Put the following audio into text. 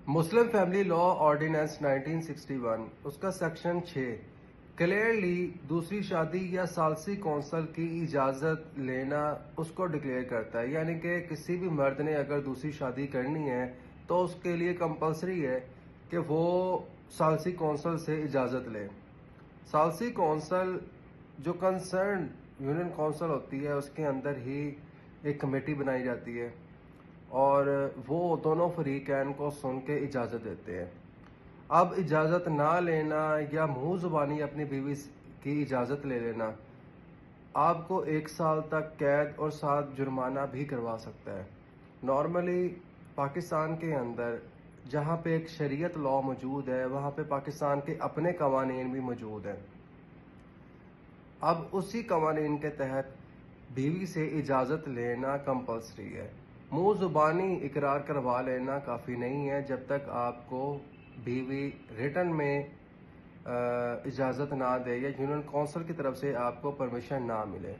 Muslim family لا ordinance 1961 اس کا section 6 clearly دوسری شادی یا ثالثی کونسل کی اجازت لینا اس کو ڈکلیئر کرتا ہے، یعنی کہ کسی بھی مرد نے اگر دوسری شادی کرنی ہے تو اس کے لیے کمپلسری ہے کہ وہ ثالثی کونسل سے اجازت لے۔ ثالثی کونسل جو کنسرن یونین کونسل ہوتی ہے اس کے اندر ہی ایک کمیٹی بنائی جاتی ہے اور وہ دونوں فریقین کو سن کے اجازت دیتے ہیں۔ اب اجازت نہ لینا یا منہ زبانی اپنی بیوی کی اجازت لے لینا آپ کو 1 سال تک قید اور ساتھ جرمانہ بھی کروا سکتا ہے۔ نارملی پاکستان کے اندر جہاں پہ ایک شریعت لا موجود ہے وہاں پہ پاکستان کے اپنے قوانین بھی موجود ہیں۔ اب اسی قوانین کے تحت بیوی سے اجازت لینا کمپلسری ہے۔ منہ زبانی اقرار کروا لینا کافی نہیں ہے جب تک آپ کو بیوی ریٹن میں اجازت نہ دے یا یونین کونسل کی طرف سے آپ کو پرمیشن نہ ملے۔